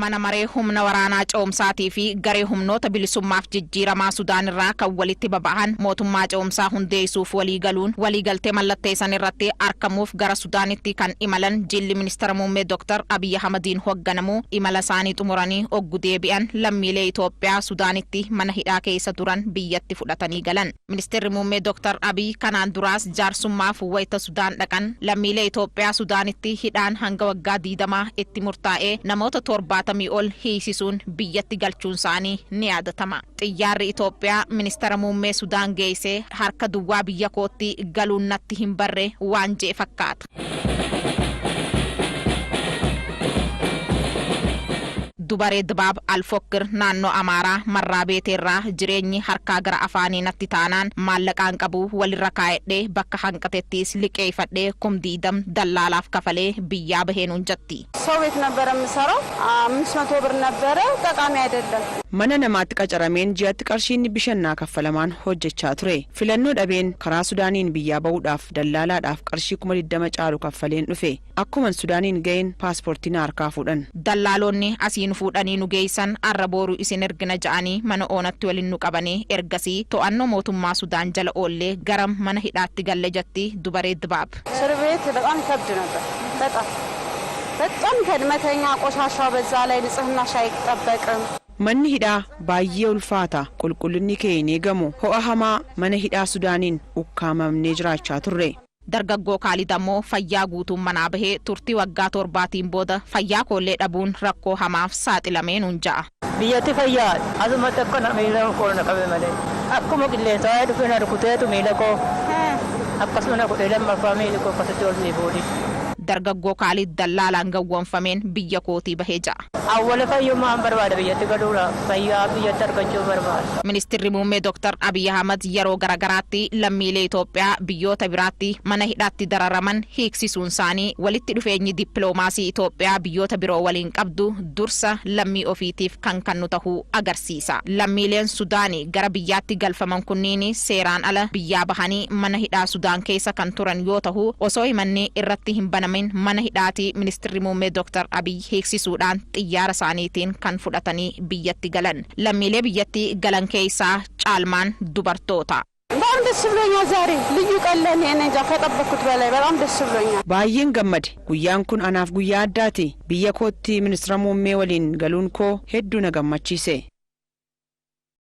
mana maree humna waraanaa coomsaatii fi garee humnoota bilisummaaf jijjiiramaa Sudaan irraa kan walitti baba'an mootummaa coomsaa hundeessuuf waliigaltee mallatteessan irratti argamuuf gara Sudaanitti kan imalan jilli ministeera muummee Dr. Abiy Ahmediin hoogganamu imala isaanii xumuranii oggu deebi'an lammiilee Itoophiyaa Sudaanitti mana hidhaa keessa turan biyyatti fudhatanii galan. Ministeerri muummee Dr. Abiy kanaan duraas jaarsummaaf wayita Sudaan dhaqan lammiilee Itoophiyaa Sudaanitti hidhaan hanga waggaa 20 itti murtaa'ee namoota 70 ol hiisisuun biyyatti galchuun isaanii ni yaadatama. Xiyyaarri Itoophiyaa ministeera muummee Sudaan geessee harka duwwaa biyya kootti galuun natti hin barre waan jee fakkaata. Dubaree Dibaab Alfokkir naannoo Amaaraa marraa beeteerraa jireenyi harkaa gara afaanii natti taanaan maallaqaan qabu walirra kaa'edhee bakka hanqatettis liqeeffadhee kumdiidam dallaalaaf kafalee biyyaa baheen hunjatti. Soowet nabara misaraw 500 ብር ነበረ ጠቃሚ አይደለም. Mana namaatti qacarameen ji'atti qarshiin bishannaa kaffalamaan hojjechaa ture. Filannoo dhabeen karaa Sudaaniin biyyaa bahuudhaaf dallaalaadhaaf qarshii 20 caalu kaffaleen dhufe. Akkuma Sudaaniin ga'een paaspoortiin harkaa fuudhan. Dallaalonni asiin fuudhanii nu geessan arra booru isin ergina ja'anii mana oonatti waliin nu qabanii ergasii to'annoo mootummaa Sudaan jala oollee gara mana hidhaatti galle jetti Dubaree Dibaab. Sirbeet በጣም ከብድ ነበር. በጣም ከድመተኛ ቆሻሻ በዛ ላይ ንጽህናሽ አይጠበቅም. Manni hidhaa baay'ee ulfaata qulqullinni kee hin eegamu ho'a hamaa mana hidhaa Sudaaniin ukkaamamnee jiraachaa turre. Dargaggoo Kaalid ammoo fayyaa guutuun manaa bahee turtii waggaa 7 booda fayyaa koollee dhabuun rakkoo hamaaf saaxilameen hunja'a. Biyyatti fayyaa asuma tokko miila koo na qabe malee akkuma qilleensa waa'ee dhufee na rukuteetu miila koo akkasuma na godhee lammaffaa miila koo akkasitti ol ni boodi. Dargaggoo Kaalid dallaalaan gawwoomfameen biyya kootii bahee ja'a. Awwala fayyummaan barbaada biyyatti galuudha fayyaa biyyatti argachuu barbaada. Ministeerri muummee Dr. Abiy Ahmed yeroo garagaraatti lammiilee Itoophiyaa biyyoota biraatti mana hidhaatti dararaman hiiksisuun isaanii walitti dhufeenyi dippiloomaasii Itoophiyaa biyyoota biroo waliin qabdu dursa lammii ofiitiif kan kennu ta'uu agarsiisa. Lammiileen Sudaanii gara biyyaatti galfaman kunniin seeraan ala biyyaa bahanii mana hidhaa Sudaan keessa kan turan yoo ta'u osoo himanni irratti hin banamin mana hidhaati ministeerri muummee Dr. Abiy hiiksisuudhaan xiyyaara isaaniitiin kan fudhatanii biyyatti galan. Lammiilee biyyatti galan keessaa caalmaan dubartoota. በጣም ደስ ብሎኛል ዛሬ ልዩ ቀን ለኔ እንጃ ከጠበቅኩት በላይ በጣም ደስ ብሎኛል. Baay'een gammade guyyaan kun anaaf guyyaa addaati biyya kootti ministeera muummee waliin galuun koo hedduu na gammachiise.